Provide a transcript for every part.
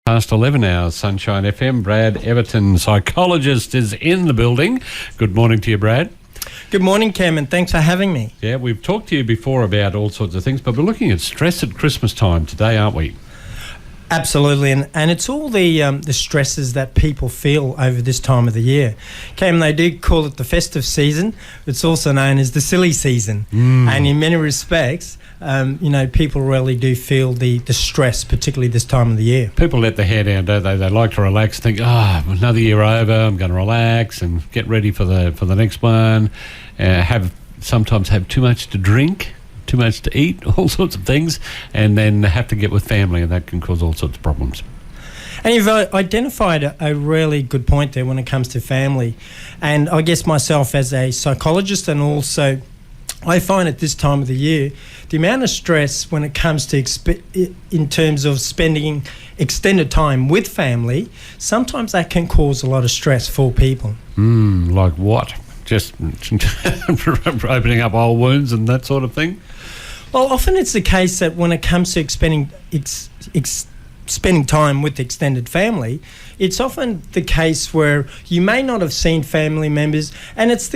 Past 11 hours, Sunshine FM. Brad Everton, psychologist, is in the building. Good morning to you, Brad. Good morning, Cam, and thanks for having me. Yeah, we've talked to you before about all sorts of things, but we're looking at stress at Christmas time today, aren't we? Absolutely, and it's all the stresses that people feel over this time of the year. Cam, they do call it the festive season. It's also known as the silly season. And in many respects, people really do feel the stress, particularly this time of the year. People let their hair down, don't they? They like to relax, think, another year over, I'm going to relax and get ready for the next one. Sometimes have too much to drink, too much to eat, all sorts of things, and then have to get with family, and that can cause all sorts of problems. And you've identified a really good point there when it comes to family. And I guess myself as a psychologist, and also I find at this time of the year, the amount of stress when it comes to in terms of spending extended time with family, sometimes that can cause a lot of stress for people. Like what? Just opening up old wounds and that sort of thing? Well, often it's the case that when it comes to spending time with the extended family, it's often the case where you may not have seen family members, and it's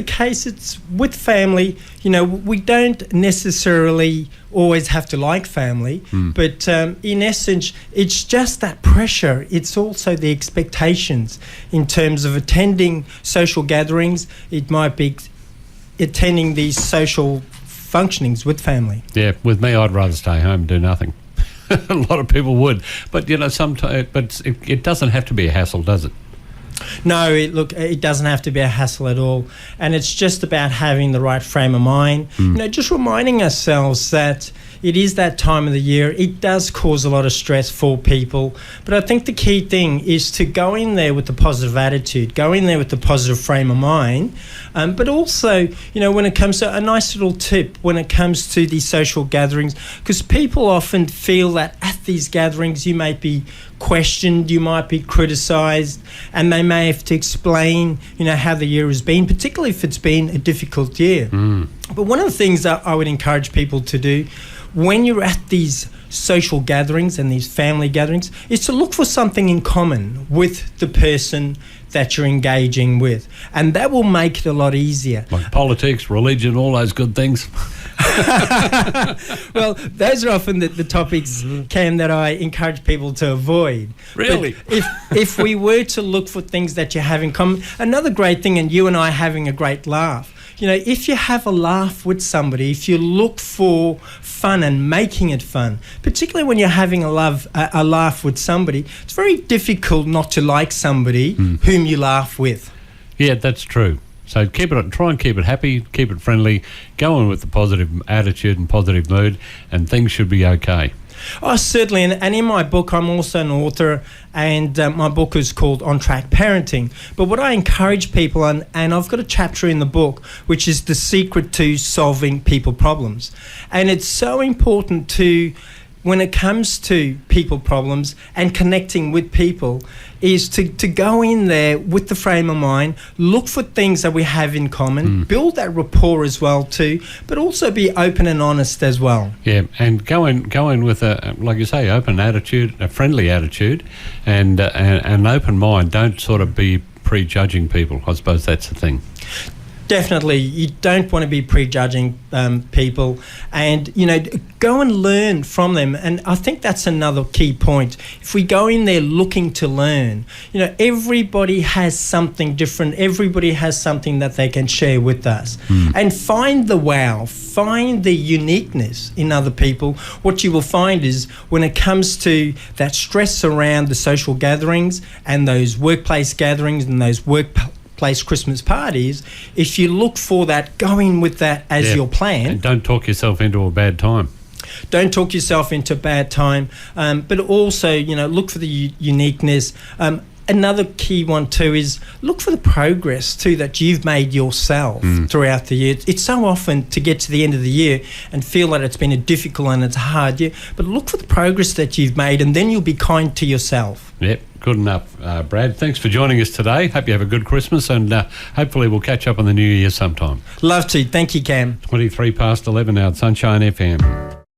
with family, we don't necessarily always have to like family, but in essence, it's just that pressure. It's also the expectations in terms of attending social gatherings. It might be attending these social functionings with family. Yeah, with me, I'd rather stay home and do nothing. A lot of people would, but sometimes, it doesn't have to be a hassle, does it? No, it doesn't have to be a hassle at all, and it's just about having the right frame of mind. Just reminding ourselves that it is that time of the year. It does cause a lot of stress for people, but I think the key thing is to go in there with the positive attitude, go in there with the positive frame of mind, but also, when it comes to a nice little tip when it comes to these social gatherings, because people often feel that at these gatherings you might be questioned, you might be criticised, and they may have to explain, how the year has been, particularly if it's been a difficult year. But one of the things that I would encourage people to do when you're at these social gatherings and these family gatherings is to look for something in common with the person that you're engaging with, and that will make it a lot easier. Like politics, religion, all those good things. Well, those are often the topics, Cam, that I encourage people to avoid. Really? But if we were to look for things that you have in common, another great thing, and you and I having a great laugh, if you have a laugh with somebody, if you look for fun and making it fun, particularly when you're having a laugh with somebody, it's very difficult not to like somebody whom you laugh with. Yeah, that's true. So try and keep it happy, keep it friendly, go on with the positive attitude and positive mood, and things should be okay. Oh, certainly. And in my book, I'm also an author, and my book is called On Track Parenting. But what I encourage people, and I've got a chapter in the book, which is the secret to solving people problems. And it's so important when it comes to people problems and connecting with people, is to go in there with the frame of mind, look for things that we have in common, build that rapport as well too, but also be open and honest as well. Yeah, and go in with a, like you say, open attitude, a friendly attitude, and an open mind. Don't sort of be prejudging people. I suppose that's the thing. Definitely, you don't want to be prejudging people, and go and learn from them. And I think that's another key point. If we go in there looking to learn, everybody has something different. Everybody has something that they can share with us, and find the wow, find the uniqueness in other people. What you will find is when it comes to that stress around the social gatherings and those workplace gatherings and those workplace Christmas parties, if you look for that, go in with that as your plan. And don't talk yourself into a bad time. Don't talk yourself into a bad time, but also, look for the uniqueness. Another key one too is look for the progress too that you've made yourself throughout the year. It's so often to get to the end of the year and feel that it's been a difficult and it's a hard year, but look for the progress that you've made, and then you'll be kind to yourself. Yep, good enough. Brad, thanks for joining us today. Hope you have a good Christmas, and hopefully we'll catch up on the new year sometime. Love to. Thank you, Cam. 23 past 11 now at Sunshine FM.